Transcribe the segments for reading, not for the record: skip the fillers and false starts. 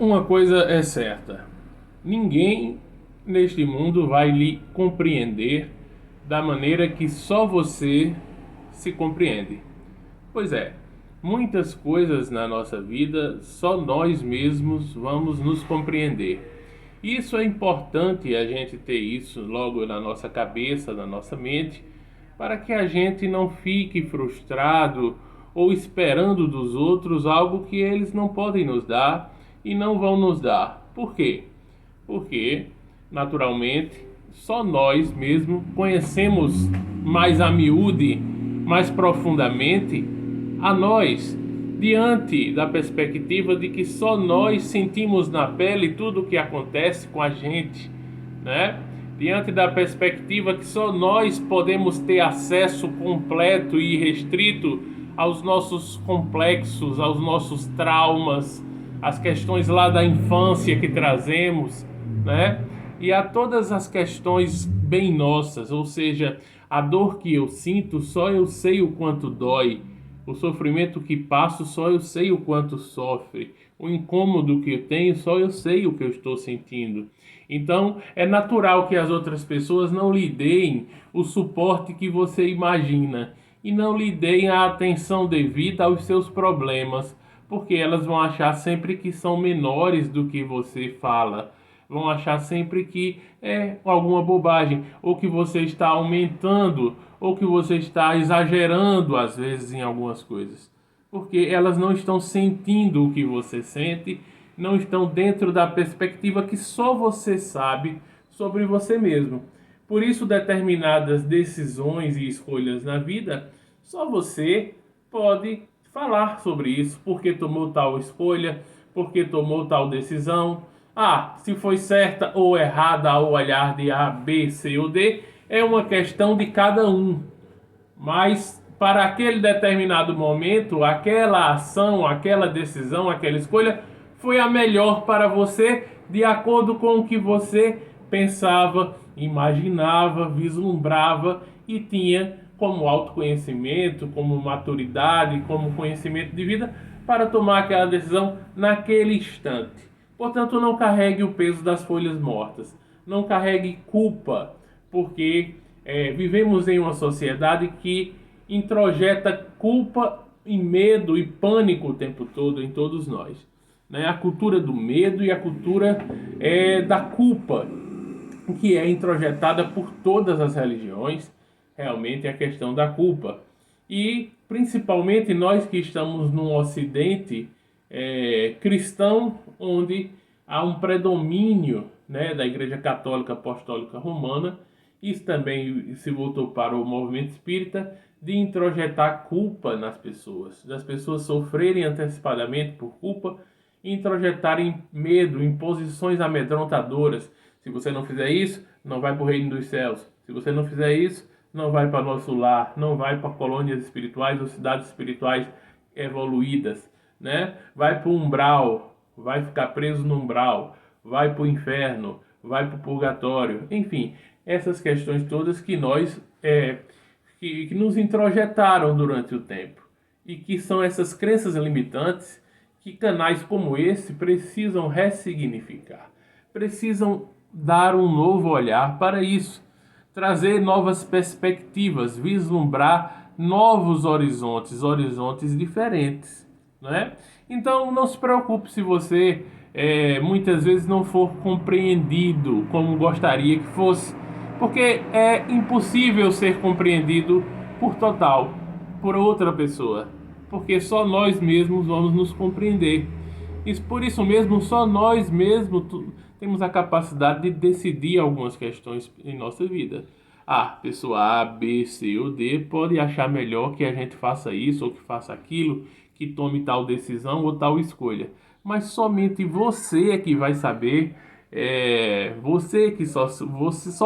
Uma coisa é certa: ninguém neste mundo vai lhe compreender da maneira que só você se compreende. Pois é, muitas coisas na nossa vida só nós mesmos vamos nos compreender. Isso é importante a gente ter isso logo na nossa cabeça, na nossa mente, para que a gente não fique frustrado ou esperando dos outros algo que eles não podem nos dar e não vão nos dar. Por quê? Porque, naturalmente, só nós mesmos conhecemos mais a miúde, mais profundamente a nós, diante da perspectiva de que só nós sentimos na pele tudo o que acontece com a gente, né? Diante da perspectiva que só nós podemos ter acesso completo e restrito aos nossos complexos, aos nossos traumas, às questões lá da infância que trazemos, né? E a todas as questões bem nossas, ou seja, a dor que eu sinto, só eu sei o quanto dói. O sofrimento que passo, só eu sei o quanto sofre. O incômodo que eu tenho, só eu sei o que eu estou sentindo. Então, é natural que as outras pessoas não lhe deem o suporte que você imagina e não lhe deem a atenção devida aos seus problemas, porque elas vão achar sempre que são menores do que você fala. Vão achar sempre que é alguma bobagem, ou que você está aumentando, ou que você está exagerando às vezes em algumas coisas. Porque elas não estão sentindo o que você sente, não estão dentro da perspectiva que só você sabe sobre você mesmo. Por isso, determinadas decisões e escolhas na vida, só você pode falar sobre isso, porque tomou tal escolha, porque tomou tal decisão. Ah, se foi certa ou errada ao olhar de A, B, C ou D, é uma questão de cada um. Mas para aquele determinado momento, aquela ação, aquela decisão, aquela escolha foi a melhor para você, de acordo com o que você pensava, imaginava, vislumbrava e tinha como autoconhecimento, como maturidade, como conhecimento de vida para tomar aquela decisão naquele instante. Portanto, não carregue o peso das folhas mortas, não carregue culpa, porque vivemos em uma sociedade que introjeta culpa e medo e pânico o tempo todo em todos nós, né? A cultura do medo e a cultura da culpa, que é introjetada por todas as religiões, realmente é a questão da culpa. E principalmente nós que estamos num ocidente cristão, onde há um predomínio, né, da Igreja Católica Apostólica Romana. Isso também se voltou para o movimento espírita, de introjetar culpa nas pessoas, das pessoas sofrerem antecipadamente por culpa e introjetarem medo, imposições amedrontadoras. Se você não fizer isso, não vai para o reino dos céus. Se você não fizer isso, não vai para nosso lar, não vai para colônias espirituais ou cidades espirituais evoluídas, né? Vai para o umbral, vai ficar preso no umbral, vai para o inferno, vai para o purgatório, enfim, essas questões todas que nós que nos introjetaram durante o tempo e que são essas crenças limitantes que canais como esse precisam ressignificar, precisam dar um novo olhar para isso, trazer novas perspectivas, vislumbrar novos horizontes, horizontes diferentes, né? Então não se preocupe se você muitas vezes não for compreendido como gostaria que fosse, porque é impossível ser compreendido por total por outra pessoa, porque só nós mesmos vamos nos compreender. E por isso mesmo, só nós mesmos temos a capacidade de decidir algumas questões em nossa vida. A pessoa A, B, C ou D pode achar melhor que a gente faça isso ou que faça aquilo, que tome tal decisão ou tal escolha. Mas somente você é que vai saber, você que só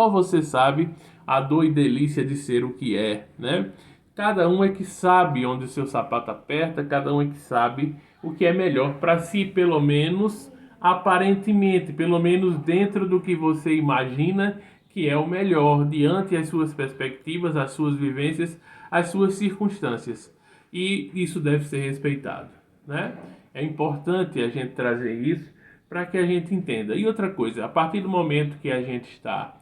você sabe a dor e delícia de ser o que é, né? Cada um é que sabe onde o seu sapato aperta, cada um é que sabe o que é melhor para si, pelo menos aparentemente, pelo menos dentro do que você imagina que é o melhor, diante as suas perspectivas, as suas vivências, as suas circunstâncias. E isso deve ser respeitado, né? É importante a gente trazer isso para que a gente entenda. E outra coisa, a partir do momento que a gente está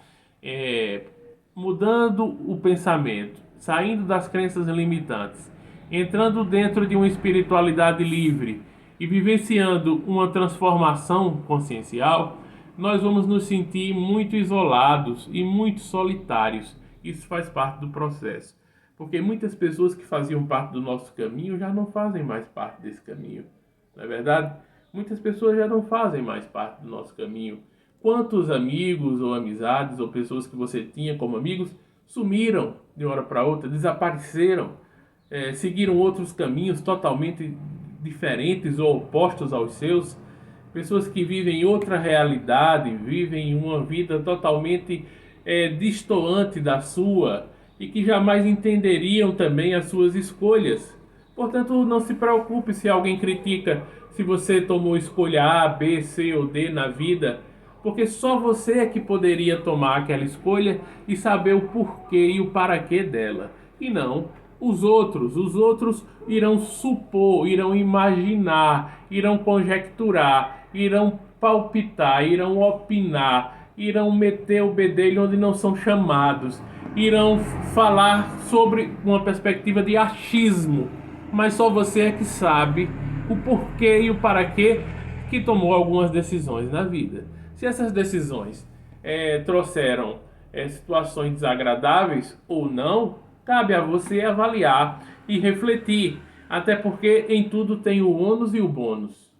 mudando o pensamento, saindo das crenças limitantes, entrando dentro de uma espiritualidade livre e vivenciando uma transformação consciencial, nós vamos nos sentir muito isolados e muito solitários. Isso faz parte do processo. Porque muitas pessoas que faziam parte do nosso caminho já não fazem mais parte desse caminho. Não é verdade? Muitas pessoas já não fazem mais parte do nosso caminho. Quantos amigos ou amizades ou pessoas que você tinha como amigos sumiram de uma hora para outra, desapareceram, seguiram outros caminhos totalmente diferentes ou opostos aos seus? Pessoas que vivem outra realidade, vivem uma vida totalmente distoante da sua e que jamais entenderiam também as suas escolhas. Portanto, não se preocupe se alguém critica se você tomou escolha A, B, C ou D na vida, porque só você é que poderia tomar aquela escolha e saber o porquê e o para quê dela, e não os outros. Os outros irão supor, irão imaginar, irão conjecturar, irão palpitar, irão opinar, irão meter o bedelho onde não são chamados, irão falar sobre uma perspectiva de achismo, mas só você é que sabe o porquê e o para quê que tomou algumas decisões na vida. Se essas decisões trouxeram situações desagradáveis ou não, cabe a você avaliar e refletir, até porque em tudo tem o ônus e o bônus.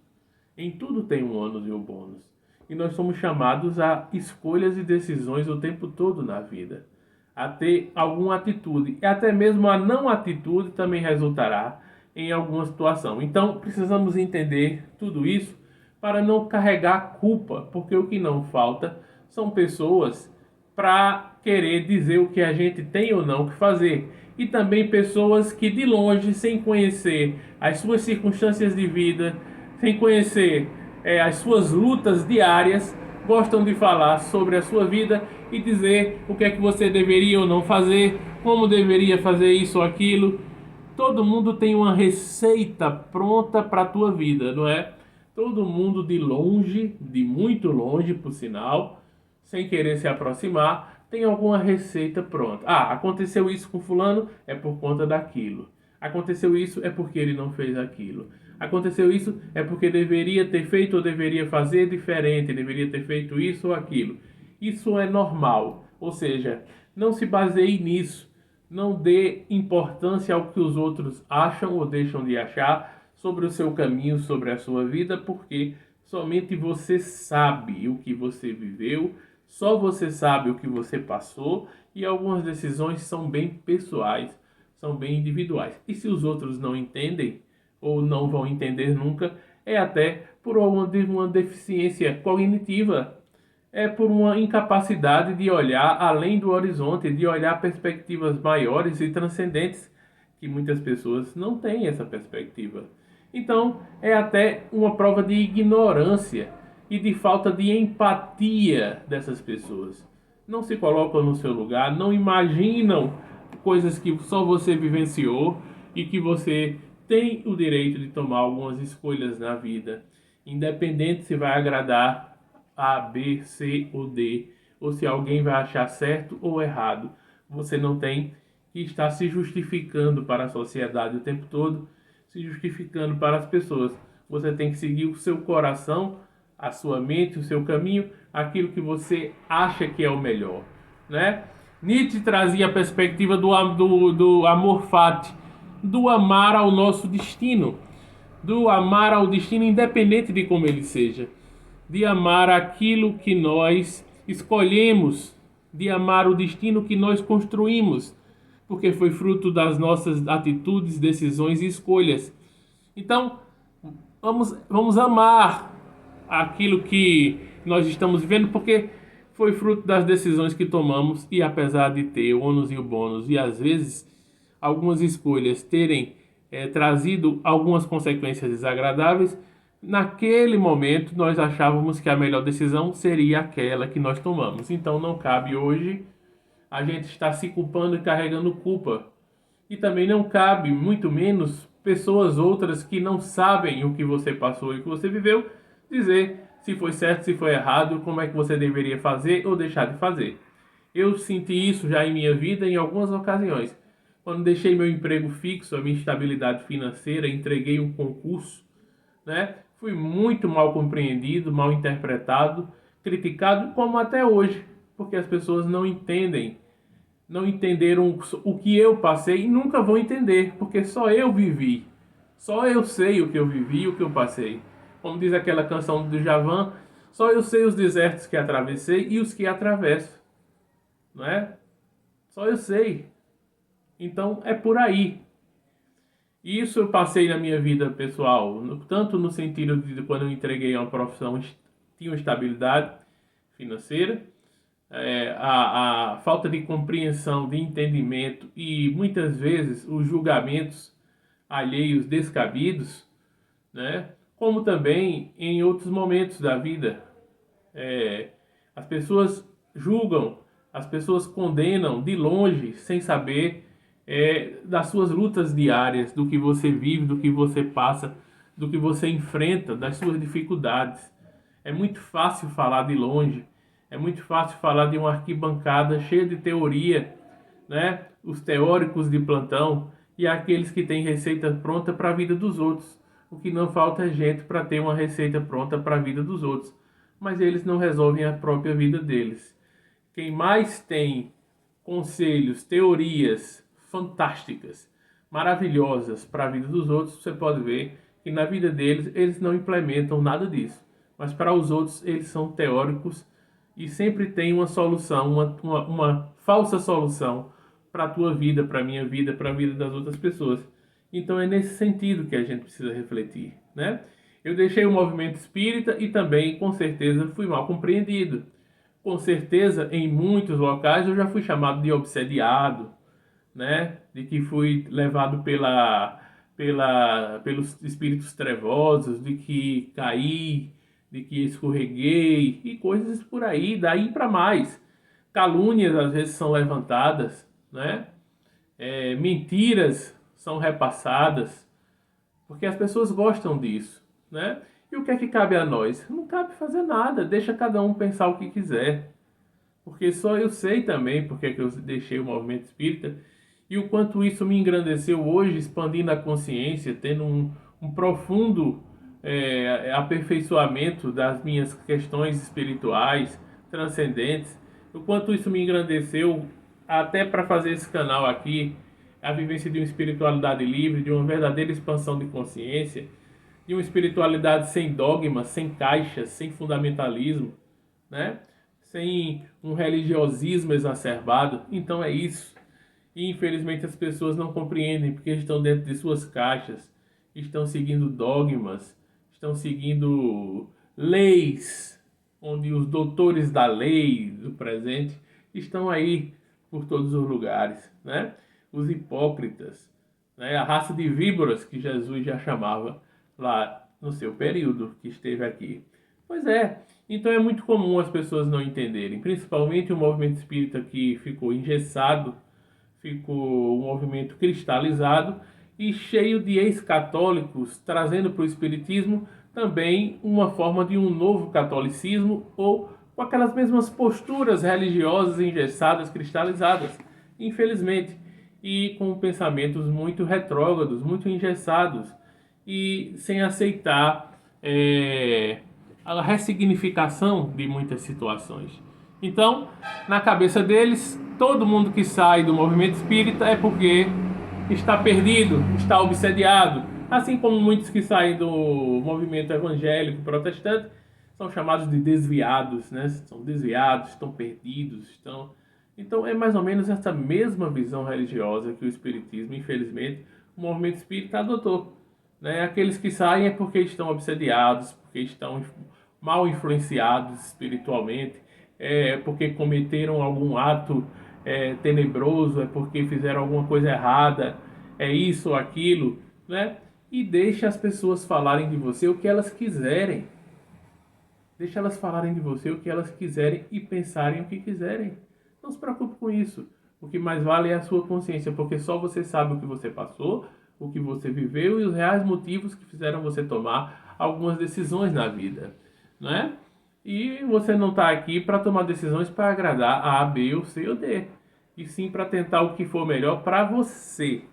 Em tudo tem um ônus e um bônus. E nós somos chamados a escolhas e decisões o tempo todo na vida, a ter alguma atitude, e até mesmo a não atitude também resultará em alguma situação. Então precisamos entender tudo isso para não carregar culpa, porque o que não falta são pessoas para querer dizer o que a gente tem ou não que fazer. E também pessoas que de longe, sem conhecer as suas circunstâncias de vida, sem conhecer as suas lutas diárias, gostam de falar sobre a sua vida e dizer o que é que você deveria ou não fazer, como deveria fazer isso ou aquilo. Todo mundo tem uma receita pronta para a tua vida, não é? Todo mundo de longe, de muito longe, por sinal, sem querer se aproximar, tem alguma receita pronta. Ah, aconteceu isso com fulano, é por conta daquilo. Aconteceu isso, é porque ele não fez aquilo. Aconteceu isso, é porque deveria ter feito ou deveria fazer diferente, deveria ter feito isso ou aquilo. Isso é normal, ou seja, não se baseie nisso. Não dê importância ao que os outros acham ou deixam de achar sobre o seu caminho, sobre a sua vida, porque somente você sabe o que você viveu, só você sabe o que você passou, e algumas decisões são bem pessoais, são bem individuais. E se os outros não entendem, ou não vão entender nunca, é até por uma deficiência cognitiva, é por uma incapacidade de olhar além do horizonte, de olhar perspectivas maiores e transcendentes, que muitas pessoas não têm essa perspectiva. Então, é até uma prova de ignorância e de falta de empatia dessas pessoas. Não se colocam no seu lugar, não imaginam coisas que só você vivenciou e que você tem o direito de tomar algumas escolhas na vida, independente se vai agradar A, B, C ou D, ou se alguém vai achar certo ou errado. Você não tem que estar se justificando para a sociedade o tempo todo, se justificando para as pessoas. Você tem que seguir o seu coração, a sua mente, o seu caminho, aquilo que você acha que é o melhor, né? Nietzsche trazia a perspectiva do amor fati, do amar ao nosso destino, do amar ao destino independente de como ele seja, de amar aquilo que nós escolhemos, de amar o destino que nós construímos, porque foi fruto das nossas atitudes, decisões e escolhas. Então, vamos amar aquilo que nós estamos vivendo, porque foi fruto das decisões que tomamos, e apesar de ter o ônus e o bônus, e às vezes algumas escolhas terem trazido algumas consequências desagradáveis, naquele momento nós achávamos que a melhor decisão seria aquela que nós tomamos. Então não cabe hoje a gente estar se culpando e carregando culpa. E também não cabe, muito menos, pessoas outras que não sabem o que você passou e o que você viveu, dizer se foi certo, se foi errado, como é que você deveria fazer ou deixar de fazer. Eu senti isso já em minha vida em algumas ocasiões. Quando deixei meu emprego fixo, a minha estabilidade financeira, entreguei um concurso, né? Fui muito mal compreendido, mal interpretado, criticado, como até hoje, porque as pessoas não entendem, não entenderam o que eu passei e nunca vão entender, porque só eu vivi. Só eu sei o que eu vivi e o que eu passei. Como diz aquela canção do Djavan, só eu sei os desertos que atravessei e os que atravesso, não é? Só eu sei. Então é por aí. Isso eu passei na minha vida pessoal, tanto no sentido de quando eu entreguei uma profissão, tinha uma estabilidade financeira, a falta de compreensão, de entendimento e muitas vezes os julgamentos alheios descabidos, né? Como também em outros momentos da vida. As pessoas julgam, as pessoas condenam de longe, sem saber das suas lutas diárias, do que você vive, do que você passa, do que você enfrenta, das suas dificuldades. É muito fácil falar de longe, é muito fácil falar de uma arquibancada cheia de teoria, né? Os teóricos de plantão e aqueles que têm receita pronta para a vida dos outros. O que não falta é gente para ter uma receita pronta para a vida dos outros, mas eles não resolvem a própria vida deles. Quem mais tem conselhos, teorias fantásticas, maravilhosas para a vida dos outros, você pode ver que na vida deles eles não implementam nada disso. Mas para os outros eles são teóricos e sempre tem uma solução, uma falsa solução para a tua vida, para a minha vida, para a vida das outras pessoas. Então é nesse sentido que a gente precisa refletir, né? Eu deixei o movimento espírita e também, com certeza, fui mal compreendido. Com certeza, em muitos locais eu já fui chamado de obsediado, né? De que fui levado pelos espíritos trevosos, de que caí, de que escorreguei e coisas por aí, daí para mais. Calúnias às vezes são levantadas, né? Mentiras são repassadas, porque as pessoas gostam disso, né? E o que é que cabe a nós? Não cabe fazer nada, deixa cada um pensar o que quiser. Porque só eu sei também porque é que eu deixei o movimento espírita e o quanto isso me engrandeceu hoje, expandindo a consciência, tendo um profundo aperfeiçoamento das minhas questões espirituais, transcendentes. O quanto isso me engrandeceu até para fazer esse canal aqui, a vivência de uma espiritualidade livre, de uma verdadeira expansão de consciência, de uma espiritualidade sem dogmas, sem caixas, sem fundamentalismo, né? Sem um religiosismo exacerbado. Então é isso. E infelizmente as pessoas não compreendem porque estão dentro de suas caixas, estão seguindo dogmas, estão seguindo leis, onde os doutores da lei do presente estão aí por todos os lugares, né? Os hipócritas, né? A raça de víboras que Jesus já chamava lá no seu período que esteve aqui. Pois é, então é muito comum as pessoas não entenderem, principalmente o movimento espírita que ficou engessado, ficou um movimento cristalizado e cheio de ex-católicos, trazendo para o espiritismo também uma forma de um novo catolicismo ou com aquelas mesmas posturas religiosas engessadas, cristalizadas, infelizmente, e com pensamentos muito retrógrados, muito engessados e sem aceitar a ressignificação de muitas situações. Então, na cabeça deles, todo mundo que sai do movimento espírita é porque está perdido, está obsediado. Assim como muitos que saem do movimento evangélico protestante são chamados de desviados, né? São desviados, estão perdidos, estão... Então é mais ou menos essa mesma visão religiosa que o espiritismo, infelizmente, o movimento espírita adotou, né? Aqueles que saem é porque estão obsediados, porque estão mal influenciados espiritualmente, porque cometeram algum ato tenebroso, é porque fizeram alguma coisa errada, é isso ou aquilo, né? E deixa as pessoas falarem de você o que elas quiserem. Deixa elas falarem de você o que elas quiserem e pensarem o que quiserem. Não se preocupe com isso. O que mais vale é a sua consciência, porque só você sabe o que você passou, o que você viveu e os reais motivos que fizeram você tomar algumas decisões na vida. né? E você não está aqui para tomar decisões para agradar A, B, ou C ou D, e sim para tentar o que for melhor para você,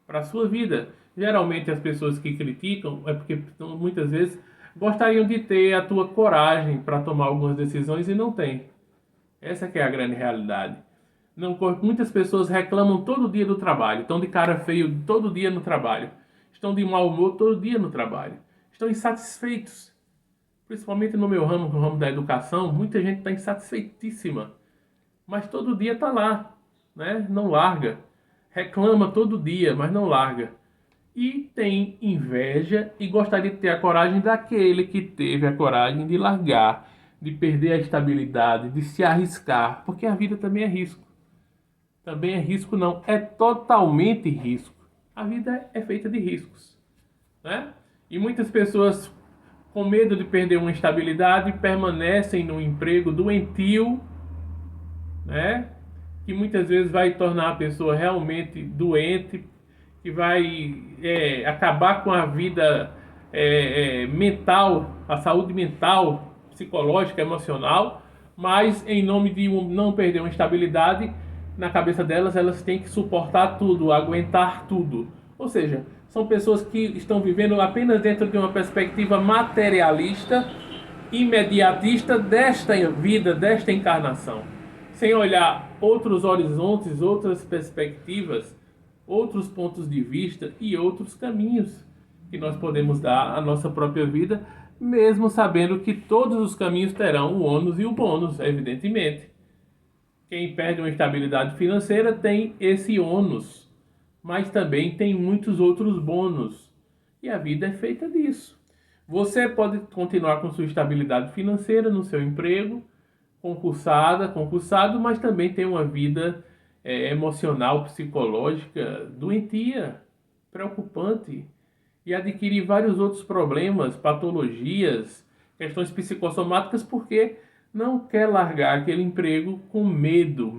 para a sua vida. Geralmente as pessoas que criticam é porque muitas vezes gostariam de ter a tua coragem para tomar algumas decisões e não tem. Essa que é a grande realidade. Não, muitas pessoas reclamam todo dia do trabalho, estão de cara feio todo dia no trabalho, estão de mau humor todo dia no trabalho, estão insatisfeitos. Principalmente no meu ramo, no ramo da educação, muita gente está insatisfeitíssima, mas todo dia está lá, né? Não larga. Reclama todo dia, mas não larga. E tem inveja e gostaria de ter a coragem daquele que teve a coragem de largar, de perder a estabilidade, de se arriscar, porque a vida também é risco. Também é risco não, é totalmente risco. A vida é feita de riscos, né? E muitas pessoas com medo de perder uma estabilidade permanecem no emprego doentio, né? Que muitas vezes vai tornar a pessoa realmente doente, que vai acabar com a vida mental, a saúde mental, psicológica, emocional, mas em nome de não perder uma estabilidade na cabeça delas, elas têm que suportar tudo, aguentar tudo. Ou seja, são pessoas que estão vivendo apenas dentro de uma perspectiva materialista, imediatista desta vida, desta encarnação, sem olhar outros horizontes, outras perspectivas, outros pontos de vista e outros caminhos que nós podemos dar à nossa própria vida, mesmo sabendo que todos os caminhos terão o ônus e o bônus, evidentemente. Quem perde uma estabilidade financeira tem esse ônus, mas também tem muitos outros bônus. E a vida é feita disso. Você pode continuar com sua estabilidade financeira no seu emprego, concursado, mas também tem uma vida emocional, psicológica doentia, preocupante e adquirir vários outros problemas, patologias, questões psicossomáticas porque não quer largar aquele emprego com medo,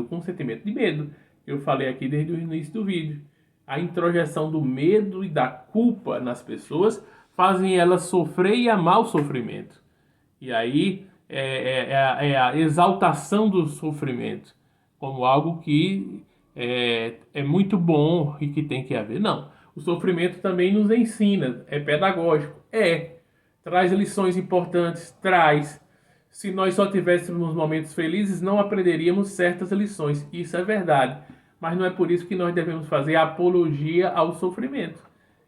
com sentimento de medo. Eu falei aqui desde o início do vídeo. A introjeção do medo e da culpa nas pessoas fazem elas sofrer e amar o sofrimento. E aí é a exaltação do sofrimento como algo que é muito bom e que tem que haver. Não. O sofrimento também nos ensina, é pedagógico, traz lições importantes, traz. Se nós só tivéssemos momentos felizes, não aprenderíamos certas lições. Isso é verdade. Mas não é por isso que nós devemos fazer apologia ao sofrimento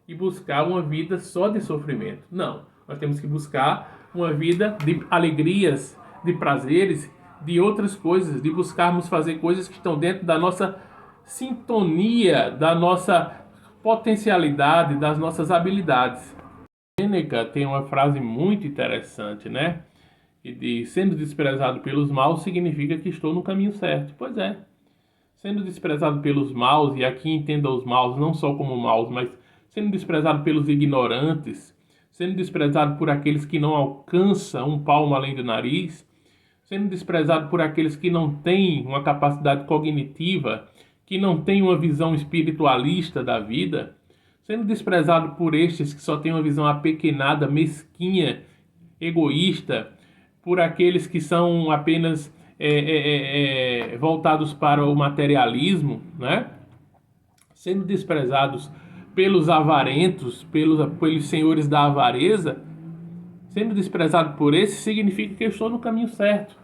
e buscar uma vida só de sofrimento. Não. Nós temos que buscar uma vida de alegrias, de prazeres, de outras coisas, de buscarmos fazer coisas que estão dentro da nossa sintonia, da nossa potencialidade, das nossas habilidades. Sêneca tem uma frase muito interessante, né? E diz: sendo desprezado pelos maus significa que estou no caminho certo. Pois é. Sendo desprezado pelos maus, e aqui entenda os maus não só como maus, mas sendo desprezado pelos ignorantes, sendo desprezado por aqueles que não alcançam um palmo além do nariz, sendo desprezado por aqueles que não têm uma capacidade cognitiva, que não têm uma visão espiritualista da vida, sendo desprezado por estes que só têm uma visão apequenada, mesquinha, egoísta, por aqueles que são apenas voltados para o materialismo, né? Sendo desprezados pelos avarentos, pelos senhores da avareza, sendo desprezado por esse, significa que eu estou no caminho certo.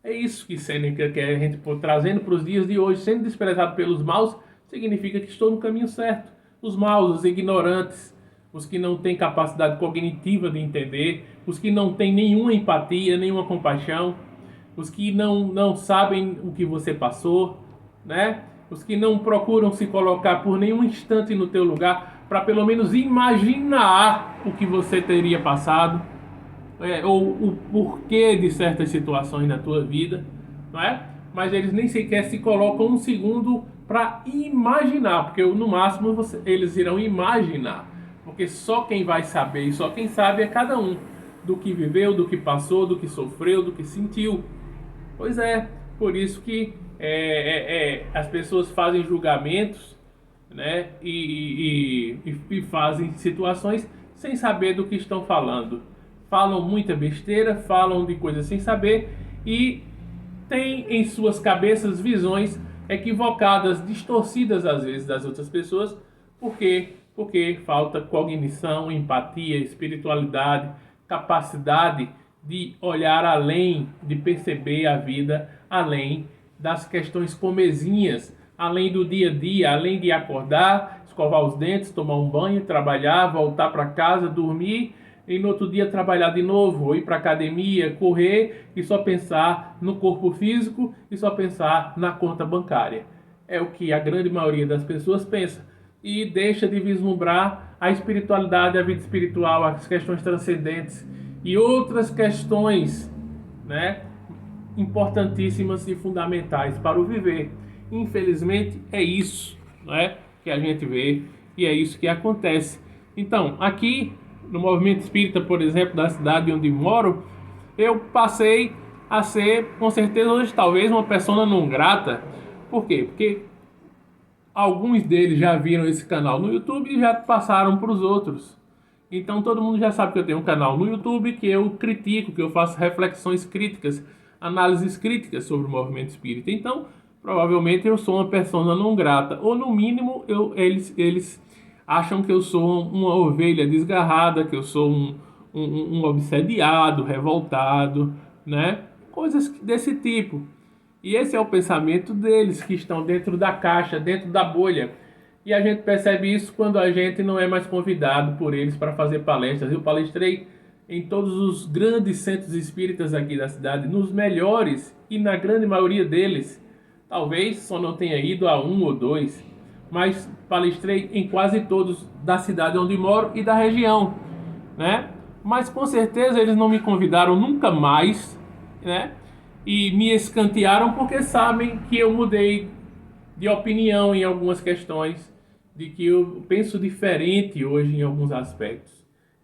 É isso que Sêneca quer a gente trazendo para os dias de hoje. Sendo desprezado pelos maus, significa que estou no caminho certo. Os maus, os ignorantes, os que não têm capacidade cognitiva de entender, os que não têm nenhuma empatia, nenhuma compaixão, os que não sabem o que você passou, né? Os que não procuram se colocar por nenhum instante no teu lugar para pelo menos imaginar o que você teria passado, ou o porquê de certas situações na tua vida, não é? Mas eles nem sequer se colocam um segundo para imaginar, porque no máximo eles irão imaginar, porque só quem vai saber e só quem sabe é cada um, do que viveu, do que passou, do que sofreu, do que sentiu. Pois é, por isso que as pessoas fazem julgamentos, né, e fazem situações sem saber do que estão falando. falam muita besteira, falam de coisas sem saber e têm em suas cabeças visões equivocadas, distorcidas às vezes das outras pessoas. Por quê? Porque falta cognição, empatia, espiritualidade, capacidade de olhar além, de perceber a vida além das questões comezinhas, além do dia a dia, além de acordar, escovar os dentes, tomar um banho, trabalhar, voltar para casa, dormir e no outro dia trabalhar de novo, ou ir para academia, correr e só pensar no corpo físico e só pensar na conta bancária. É o que a grande maioria das pessoas pensa e deixa de vislumbrar a espiritualidade, a vida espiritual, as questões transcendentes e outras questões, né, importantíssimas e fundamentais para o viver. Infelizmente é isso, né, que a gente vê e é isso que acontece. Então, aqui no movimento espírita, por exemplo, da cidade onde moro, eu passei a ser, com certeza, hoje talvez uma persona não grata. Por quê? Porque alguns deles já viram esse canal no YouTube e já passaram para os outros. Então todo mundo já sabe que eu tenho um canal no YouTube, que eu critico, que eu faço reflexões críticas, análises críticas sobre o movimento espírita. Então, provavelmente eu sou uma persona não grata, ou no mínimo eles acham que eu sou uma ovelha desgarrada, que eu sou um obsediado, revoltado, né? Coisas desse tipo. E esse é o pensamento deles, que estão dentro da caixa, dentro da bolha. E a gente percebe isso quando a gente não é mais convidado por eles para fazer palestras. Eu palestrei em todos os grandes centros espíritas aqui da cidade, nos melhores, e na grande maioria deles, talvez só não tenha ido a um ou dois, mas palestrei em quase todos da cidade onde moro e da região, né? Mas com certeza eles não me convidaram nunca mais, né? E me escantearam porque sabem que eu mudei de opinião em algumas questões, de que eu penso diferente hoje em alguns aspectos.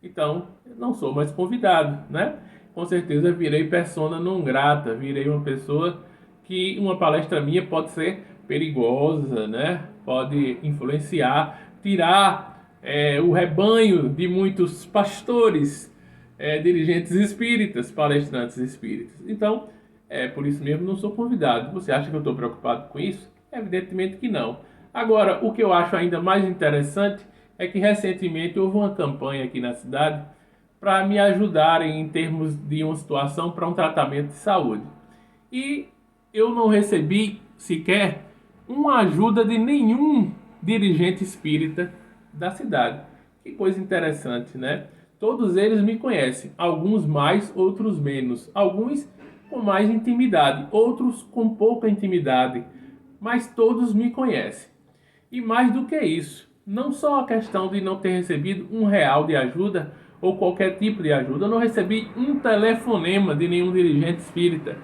Então, eu não sou mais convidado, né? Com certeza virei persona não grata, virei uma pessoa que uma palestra minha pode ser perigosa, né? Pode influenciar, tirar o rebanho de muitos pastores, dirigentes espíritas, palestrantes espíritas. Então, por isso mesmo não sou convidado. Você acha que eu estou preocupado com isso? Evidentemente que não. Agora, o que eu acho ainda mais interessante é que recentemente houve uma campanha aqui na cidade para me ajudarem em termos de uma situação para um tratamento de saúde. E eu não recebi sequer uma ajuda de nenhum dirigente espírita da cidade. Que coisa interessante, né? Todos eles me conhecem, alguns mais, outros menos. Alguns com mais intimidade, outros com pouca intimidade, mas todos me conhecem. E mais do que isso, não só a questão de não ter recebido R$ 1 de ajuda ou qualquer tipo de ajuda, eu não recebi um telefonema de nenhum dirigente espírita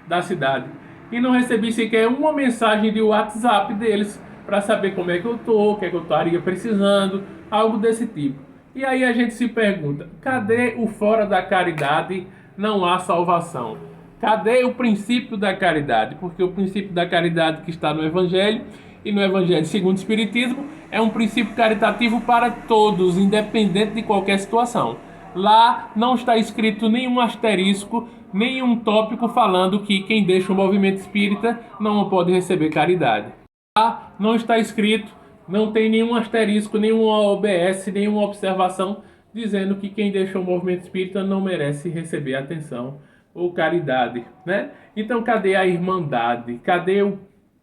da cidade. E não recebi sequer uma mensagem de WhatsApp deles para saber como é que eu estou, o que é que eu estaria precisando, algo desse tipo. E aí a gente se pergunta, cadê o fora da caridade não há salvação? Cadê o princípio da caridade? Porque o princípio da caridade que está no Evangelho e no Evangelho segundo o Espiritismo é um princípio caritativo para todos, independente de qualquer situação. Lá não está escrito nenhum asterisco, nenhum tópico falando que quem deixa o movimento espírita não pode receber caridade. Lá não está escrito, não tem nenhum asterisco, nenhuma OBS, nenhuma observação dizendo que quem deixa o movimento espírita não merece receber atenção ou caridade, né? Então, cadê a irmandade? Cadê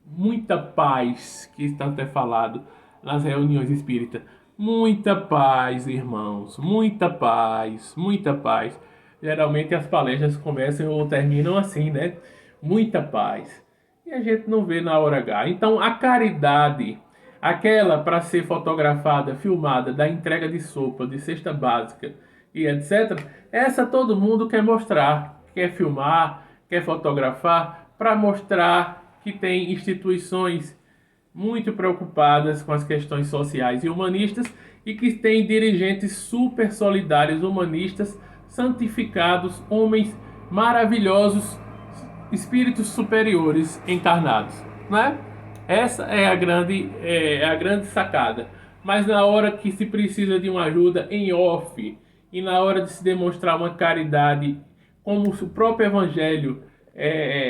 muita paz que está até falado nas reuniões espíritas? Muita paz, irmãos, muita paz, muita paz. Geralmente as palestras começam ou terminam assim, né? Muita paz. E a gente não vê na hora H. Então, a caridade, aquela para ser fotografada, filmada, da entrega de sopa, de cesta básica e etc., essa todo mundo quer mostrar, quer filmar, quer fotografar, para mostrar que tem instituições muito preocupadas com as questões sociais e humanistas e que tem dirigentes super solidários, humanistas, santificados, homens maravilhosos, espíritos superiores encarnados, né? Essa é a grande sacada. Mas na hora que se precisa de uma ajuda em off, e na hora de se demonstrar uma caridade, como o próprio Evangelho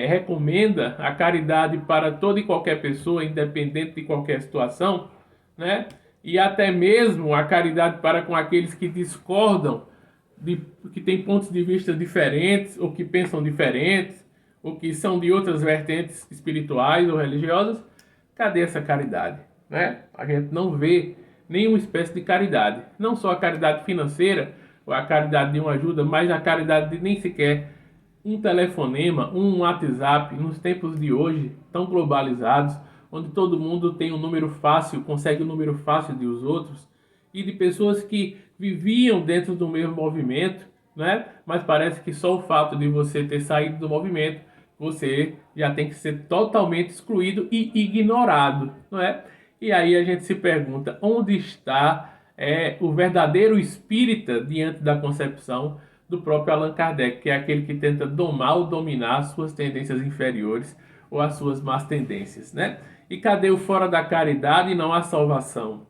recomenda, a caridade para toda e qualquer pessoa, independente de qualquer situação, né? E até mesmo a caridade para com aqueles que discordam, que têm pontos de vista diferentes, ou que pensam diferentes, ou que são de outras vertentes espirituais ou religiosas. Cadê essa caridade? Né? A gente não vê nenhuma espécie de caridade. Não só a caridade financeira, ou a caridade de uma ajuda, mas a caridade de nem sequer um telefonema, um WhatsApp, nos tempos de hoje, tão globalizados, onde todo mundo tem um número fácil, consegue um número fácil de os outros, e de pessoas que viviam dentro do mesmo movimento, né? Mas parece que só o fato de você ter saído do movimento, você já tem que ser totalmente excluído e ignorado, não é? E aí a gente se pergunta, onde está o verdadeiro espírita diante da concepção do próprio Allan Kardec, que é aquele que tenta domar ou dominar as suas tendências inferiores ou as suas más tendências, né? E cadê o fora da caridade e não há salvação?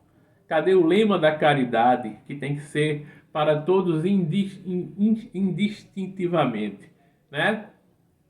Cadê o lema da caridade, que tem que ser para todos indistintivamente, né?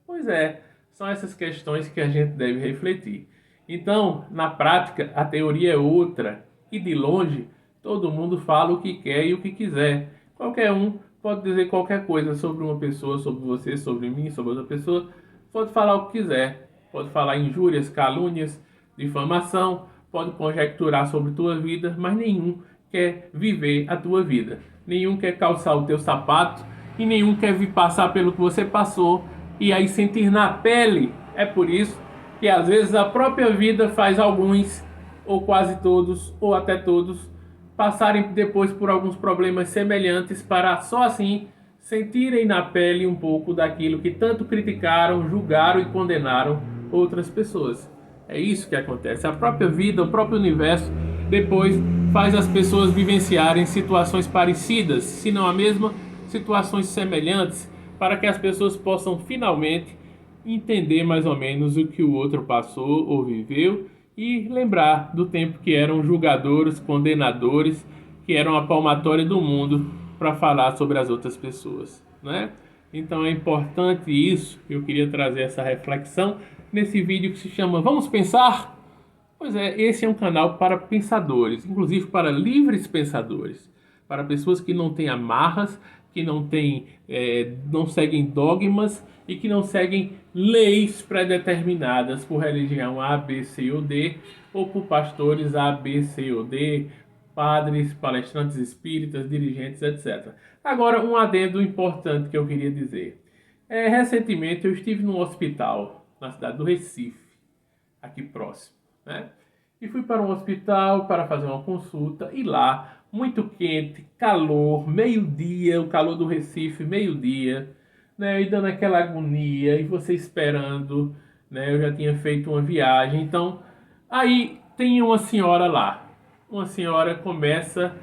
Pois é, são essas questões que a gente deve refletir. Então, na prática, a teoria é outra, e de longe, todo mundo fala o que quer e o que quiser. Qualquer um pode dizer qualquer coisa sobre uma pessoa, sobre você, sobre mim, sobre outra pessoa, pode falar o que quiser, pode falar injúrias, calúnias, difamação, pode conjecturar sobre tua vida, mas nenhum quer viver a tua vida. Nenhum quer calçar o teu sapato e nenhum quer vir passar pelo que você passou e aí sentir na pele. É por isso que às vezes a própria vida faz alguns, ou quase todos, ou até todos, passarem depois por alguns problemas semelhantes para só assim sentirem na pele um pouco daquilo que tanto criticaram, julgaram e condenaram outras pessoas. É isso que acontece. A própria vida, o próprio universo, depois faz as pessoas vivenciarem situações parecidas, se não a mesma, situações semelhantes, para que as pessoas possam finalmente entender mais ou menos o que o outro passou ou viveu e lembrar do tempo que eram julgadores, condenadores, que eram a palmatória do mundo para falar sobre as outras pessoas, né? Então é importante isso, eu queria trazer essa reflexão nesse vídeo que se chama Vamos Pensar? Pois é, esse é um canal para pensadores, inclusive para livres pensadores, para pessoas que não têm amarras, que não seguem dogmas e que não seguem leis pré-determinadas por religião A, B, C ou D, ou por pastores A, B, C ou D, padres, palestrantes espíritas, dirigentes, etc. Agora, um adendo importante que eu queria dizer. Recentemente eu estive num hospital na cidade do Recife, aqui próximo, né? E fui para um hospital para fazer uma consulta e lá, muito quente, calor, meio-dia, o calor do Recife, meio-dia, né? E dando aquela agonia e você esperando, né? Eu já tinha feito uma viagem, então aí tem uma senhora lá. Uma senhora começa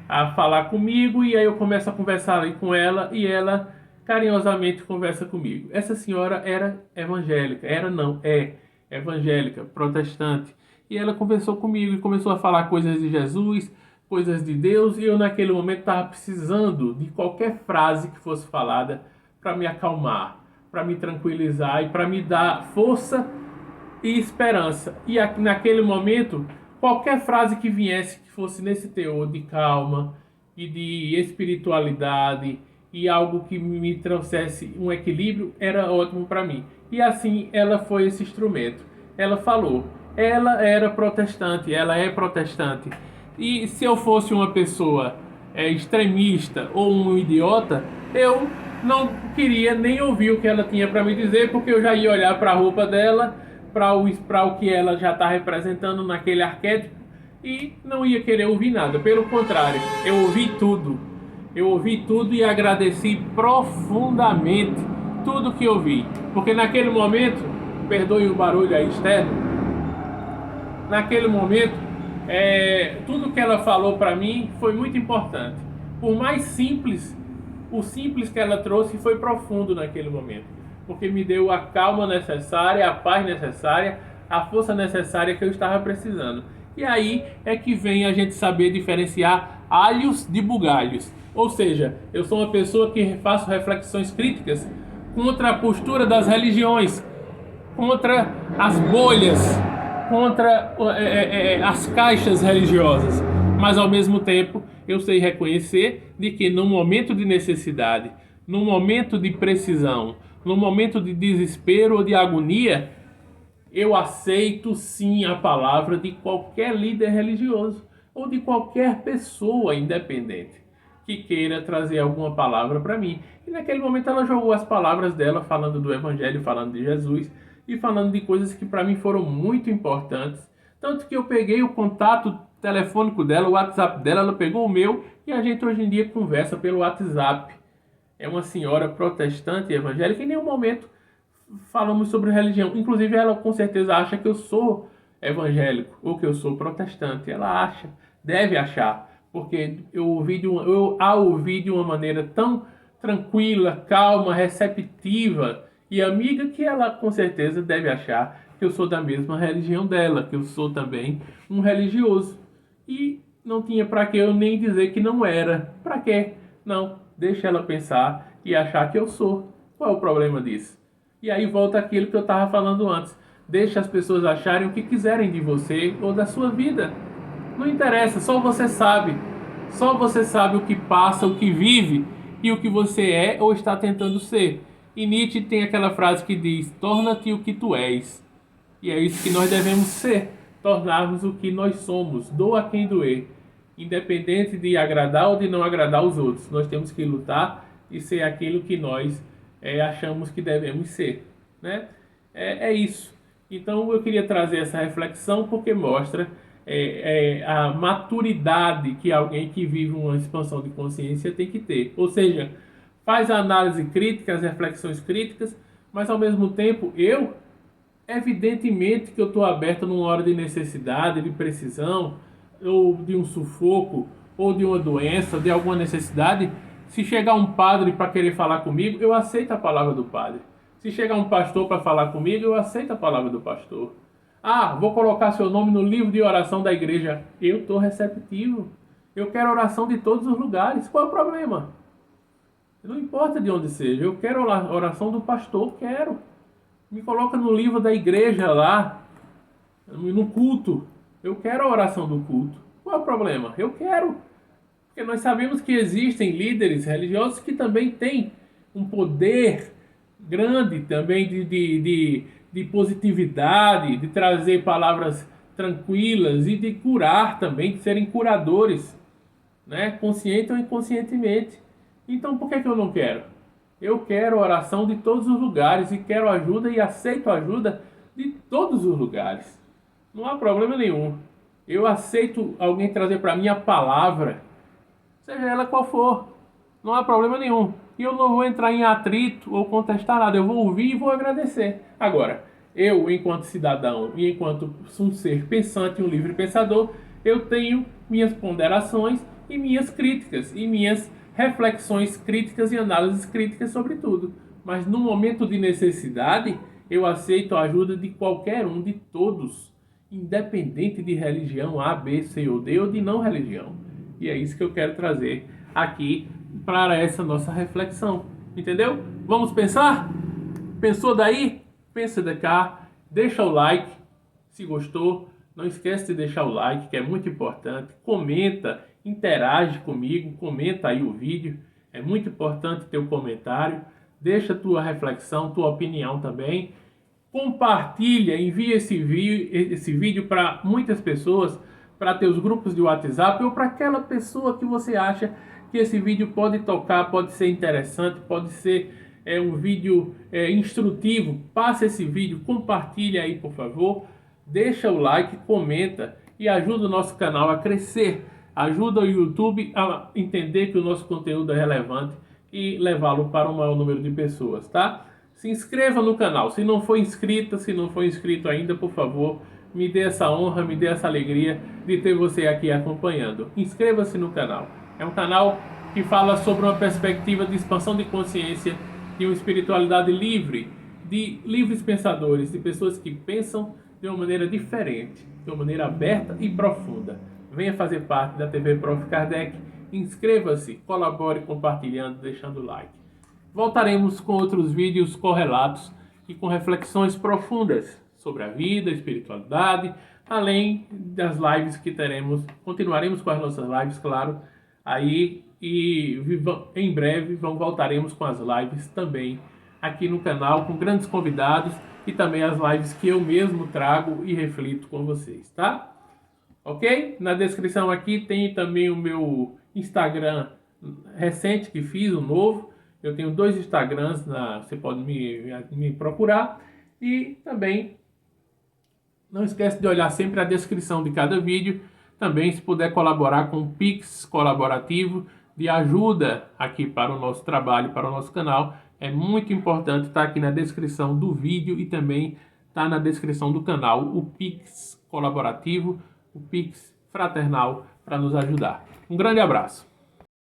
a falar comigo e aí eu começo a conversar ali com ela e ela carinhosamente conversa comigo. Essa senhora era evangélica, é evangélica, protestante. E ela conversou comigo e começou a falar coisas de Jesus, coisas de Deus, e eu naquele momento estava precisando de qualquer frase que fosse falada para me acalmar, para me tranquilizar e para me dar força e esperança. E naquele momento, qualquer frase que viesse que fosse nesse teor de calma e de espiritualidade e algo que me trouxesse um equilíbrio era ótimo para mim. E assim ela foi esse instrumento. Ela falou, ela era protestante, ela é protestante. E se eu fosse uma pessoa extremista ou um idiota, eu não queria nem ouvir o que ela tinha para me dizer, porque eu já ia olhar para a roupa dela, para o que ela já está representando naquele arquétipo e não ia querer ouvir nada. Pelo contrário, eu ouvi tudo. Eu ouvi tudo e agradeci profundamente tudo que ouvi. Porque naquele momento, perdoe o barulho aí externo, naquele momento, tudo que ela falou para mim foi muito importante. Por mais simples, o simples que ela trouxe foi profundo naquele momento. Porque me deu a calma necessária, a paz necessária, a força necessária que eu estava precisando. E aí é que vem a gente saber diferenciar alhos de bugalhos. Ou seja, eu sou uma pessoa que faço reflexões críticas contra a postura das religiões, contra as bolhas, contra as caixas religiosas. Mas ao mesmo tempo, eu sei reconhecer de que no momento de necessidade, no momento de precisão, no momento de desespero ou de agonia, eu aceito sim a palavra de qualquer líder religioso ou de qualquer pessoa independente que queira trazer alguma palavra para mim. E naquele momento ela jogou as palavras dela falando do Evangelho, falando de Jesus e falando de coisas que para mim foram muito importantes. Tanto que eu peguei o contato telefônico dela, o WhatsApp dela, ela pegou o meu e a gente hoje em dia conversa pelo WhatsApp. É uma senhora protestante e evangélica, em nenhum momento falamos sobre religião. Inclusive, ela com certeza acha que eu sou evangélico ou que eu sou protestante. Ela acha, deve achar, porque eu a ouvi de uma maneira tão tranquila, calma, receptiva e amiga que ela com certeza deve achar que eu sou da mesma religião dela, que eu sou também um religioso. E não tinha para que eu nem dizer que não era. Para quê? Não, deixa ela pensar e achar que eu sou. Qual é o problema disso? E aí volta aquilo que eu estava falando antes. Deixa as pessoas acharem o que quiserem de você ou da sua vida. Não interessa, só você sabe. Só você sabe o que passa, o que vive e o que você é ou está tentando ser. E Nietzsche tem aquela frase que diz: torna-te o que tu és. E é isso que nós devemos ser, tornarmos o que nós somos, doa quem doer. Independente de agradar ou de não agradar os outros, nós temos que lutar e ser aquilo que nós achamos que devemos ser, né? É isso. Então eu queria trazer essa reflexão porque mostra a maturidade que alguém que vive uma expansão de consciência tem que ter. Ou seja, faz a análise crítica, as reflexões críticas, mas ao mesmo tempo evidentemente que eu estou aberto numa hora de necessidade, de precisão, ou de um sufoco, ou de uma doença, de alguma necessidade. Se chegar um padre para querer falar comigo, eu aceito a palavra do padre. Se chegar um pastor para falar comigo, eu aceito a palavra do pastor. Ah, vou colocar seu nome no livro de oração da igreja. Eu estou receptivo. Eu quero oração de todos os lugares. Qual é o problema? Não importa de onde seja. Eu quero a oração do pastor. Quero. Me coloca no livro da igreja lá, no culto. Eu quero a oração do culto. Qual é o problema? Eu quero. Porque nós sabemos que existem líderes religiosos que também têm um poder grande também de positividade, de trazer palavras tranquilas e de curar também, de serem curadores, né? Consciente ou inconscientemente. Então por que eu não quero? Eu quero oração de todos os lugares e quero ajuda e aceito ajuda de todos os lugares. Não há problema nenhum. Eu aceito alguém trazer para mim a palavra, seja ela qual for. Não há problema nenhum. E eu não vou entrar em atrito ou contestar nada. Eu vou ouvir e vou agradecer. Agora, eu, enquanto cidadão e enquanto um ser pensante e um livre pensador, eu tenho minhas ponderações e minhas críticas e minhas reflexões críticas e análises críticas sobre tudo. Mas no momento de necessidade, eu aceito a ajuda de qualquer um, de todos, independente de religião A, B, C ou D ou de não religião. E é isso que eu quero trazer aqui para essa nossa reflexão. Entendeu? Vamos pensar? Pensou daí? Pensa de cá. Deixa o like se gostou. Não esquece de deixar o like, que é muito importante. Comenta, interage comigo, comenta aí o vídeo. É muito importante ter um comentário. Deixa tua reflexão, tua opinião também. Compartilha, envia esse vídeo para muitas pessoas, para teus grupos de WhatsApp ou para aquela pessoa que você acha que esse vídeo pode tocar, pode ser interessante, pode ser um vídeo instrutivo. Passa esse vídeo, compartilha aí, por favor. Deixa o like, comenta e ajuda o nosso canal a crescer. Ajuda o YouTube a entender que o nosso conteúdo é relevante e levá-lo para um maior número de pessoas, tá? Se inscreva no canal. Se não for inscrita, se não for inscrito ainda, por favor, me dê essa honra, me dê essa alegria de ter você aqui acompanhando. Inscreva-se no canal. É um canal que fala sobre uma perspectiva de expansão de consciência, de uma espiritualidade livre, de livres pensadores, de pessoas que pensam de uma maneira diferente, de uma maneira aberta e profunda. Venha fazer parte da TV Prof. Kardec inscreva-se, colabore compartilhando, deixando like. Voltaremos com outros vídeos correlatos e com reflexões profundas sobre a vida, a espiritualidade, além das lives que teremos. Continuaremos com as nossas lives, claro, aí e em breve voltaremos com as lives também aqui no canal com grandes convidados e também as lives que eu mesmo trago e reflito com vocês, tá? Ok? Na descrição aqui tem também o meu Instagram recente que fiz, o novo. Eu tenho 2 Instagrams, você pode me procurar. E também não esquece de olhar sempre a descrição de cada vídeo. Também se puder colaborar com o Pix colaborativo de ajuda aqui para o nosso trabalho, para o nosso canal. É muito importante estar aqui na descrição do vídeo e também está na descrição do canal o Pix colaborativo, o Pix fraternal para nos ajudar. Um grande abraço.